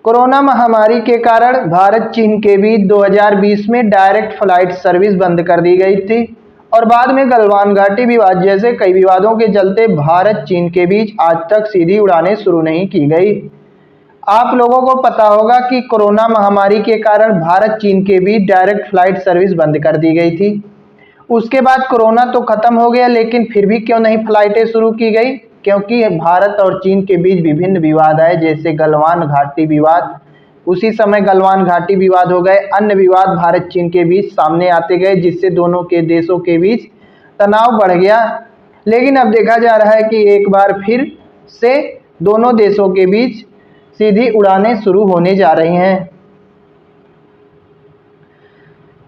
Corona महामारी के कारण भारत चीन के बीच 2020 में डायरेक्ट फ्लाइट सर्विस बंद कर दी गई थी और बाद में गलवान घाटी विवाद जैसे कई विवादों के चलते भारत चीन के बीच आज तक सीधी उड़ानें शुरू नहीं की गई। आप लोगों को पता होगा कि कोरोना महामारी के कारण भारत चीन के बीच डायरेक्ट फ्लाइट सर्विस बंद कर दी गई थी। उसके बाद कोरोना तो खत्म हो गया, लेकिन फिर भी क्यों नहीं फ्लाइटें शुरू की गई? क्योंकि भारत और चीन के बीच विभिन्न विवाद आए, जैसे गलवान घाटी विवाद। उसी समय गलवान घाटी विवाद हो गए, अन्य विवाद भारत चीन के बीच सामने आते गए, जिससे दोनों के देशों के बीच तनाव बढ़ गया। लेकिन अब देखा जा रहा है कि एक बार फिर से दोनों देशों के बीच सीधी उड़ानें शुरू होने जा रही हैं।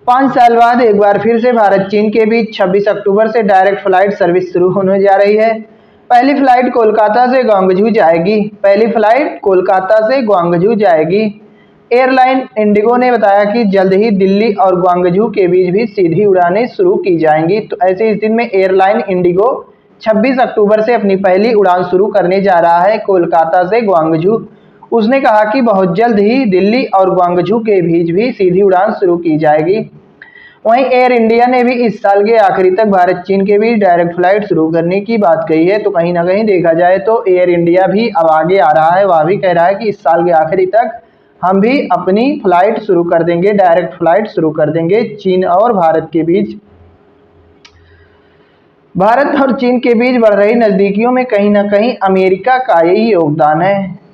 5 साल बाद एक बार फिर से भारत चीन के बीच 26 अक्टूबर से डायरेक्ट फ्लाइट सर्विस शुरू होने जा रही है। पहली फ्लाइट कोलकाता से ग्वांगझू जाएगी। एयरलाइन इंडिगो ने बताया कि जल्द ही दिल्ली और ग्वांगझू के बीच भी सीधी उड़ानें शुरू की जाएंगी। तो ऐसे स्थिति में एयरलाइन इंडिगो 26 अक्टूबर से अपनी पहली उड़ान शुरू करने जा रहा है कोलकाता से ग्वांगझू। उसने कहा कि बहुत जल्द ही दिल्ली और ग्वांगझू के बीच भी सीधी उड़ान शुरू की जाएगी। वहीं एयर इंडिया ने भी इस साल के आखिरी तक भारत चीन के बीच डायरेक्ट फ्लाइट शुरू करने की बात कही है। तो कहीं ना कहीं देखा जाए तो एयर इंडिया भी अब आगे आ रहा है। वह भी कह रहा है कि इस साल के आखिरी तक हम भी अपनी फ्लाइट शुरू कर देंगे, डायरेक्ट फ्लाइट शुरू कर देंगे चीन और भारत के बीच। भारत और चीन के बीच बढ़ रही नजदीकियों में कहीं ना कहीं अमेरिका का ही योगदान है।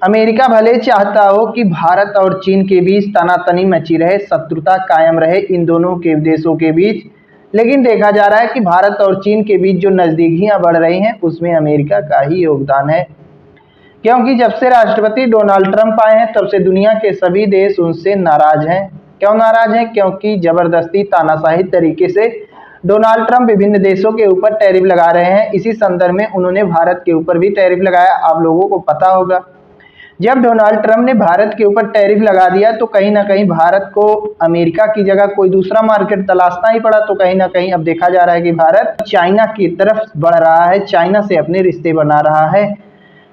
अमेरिका भले चाहता हो कि भारत और चीन के बीच तनातनी मची रहे, शत्रुता कायम रहे इन दोनों के देशों के बीच, लेकिन देखा जा रहा है कि भारत और चीन के बीच जो नजदीकियां बढ़ रही हैं उसमें अमेरिका का ही योगदान है। क्योंकि जब से राष्ट्रपति डोनाल्ड ट्रंप आए हैं तब से दुनिया के सभी देश उनसे नाराज हैं। क्यों नाराज हैं? क्योंकि जबरदस्ती तानाशाही तरीके से डोनाल्ड ट्रंप विभिन्न देशों के ऊपर टैरिफ लगा रहे हैं। इसी संदर्भ में उन्होंने भारत के ऊपर भी टैरिफ लगाया। आप लोगों को पता होगा, जब डोनाल्ड ट्रंप ने भारत के ऊपर टैरिफ लगा दिया तो कहीं ना कहीं भारत को अमेरिका की जगह कोई दूसरा मार्केट तलाशना ही पड़ा। तो कहीं ना कहीं अब देखा जा रहा है कि भारत चाइना की तरफ बढ़ रहा है, चाइना से अपने रिश्ते बना रहा है।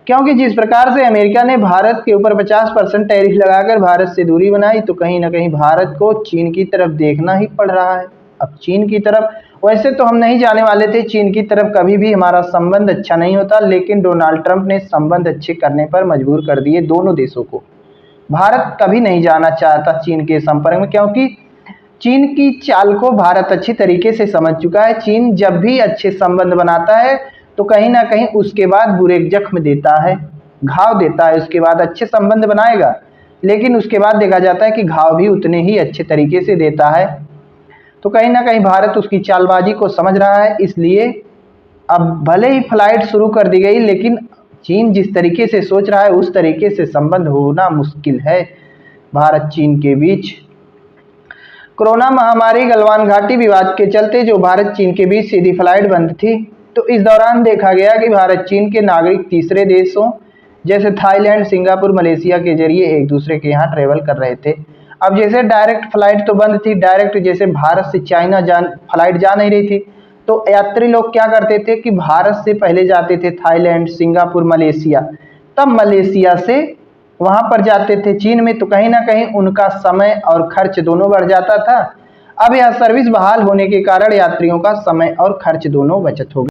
क्योंकि जिस प्रकार से अमेरिका ने भारत के ऊपर 50% टैरिफ लगाकर भारत से दूरी बनाई, तो कहीं ना कहीं भारत को चीन की तरफ देखना ही पड़ रहा है। अब चीन की तरफ वैसे तो हम नहीं जाने वाले थे, चीन की तरफ कभी भी हमारा संबंध अच्छा नहीं होता, लेकिन डोनाल्ड ट्रंप ने संबंध अच्छे करने पर मजबूर कर दिए दोनों देशों को। भारत कभी नहीं जाना चाहता चीन के संपर्क में, क्योंकि चीन की चाल को भारत अच्छी तरीके से समझ चुका है। चीन जब भी अच्छे संबंध बनाता है तो कहीं ना कहीं उसके बाद बुरे जख्म देता है, घाव देता है। उसके बाद अच्छे संबंध बनाएगा, लेकिन उसके बाद देखा जाता है कि घाव भी उतने ही अच्छे तरीके से देता है। तो कहीं ना कहीं भारत उसकी चालबाजी को समझ रहा है, इसलिए अब भले ही फ्लाइट शुरू कर दी गई, लेकिन चीन जिस तरीके से सोच रहा है उस तरीके से संबंध होना मुश्किल है भारत चीन के बीच। कोरोना महामारी गलवान घाटी विवाद के चलते जो भारत चीन के बीच सीधी फ्लाइट बंद थी, तो इस दौरान देखा गया कि भारत चीन के नागरिक तीसरे देशों जैसे थाईलैंड, सिंगापुर, मलेशिया के जरिए एक दूसरे के यहाँ ट्रेवल कर रहे थे। अब जैसे डायरेक्ट फ्लाइट तो बंद थी, डायरेक्ट जैसे भारत से चाइना फ्लाइट जा नहीं रही थी, तो यात्री लोग क्या करते थे कि भारत से पहले जाते थे थाईलैंड, सिंगापुर, मलेशिया, तब मलेशिया से वहां पर जाते थे चीन में। तो कहीं ना कहीं उनका समय और खर्च दोनों बढ़ जाता था। अब यह सर्विस बहाल होने के कारण यात्रियों का समय और खर्च दोनों बचत हो गया।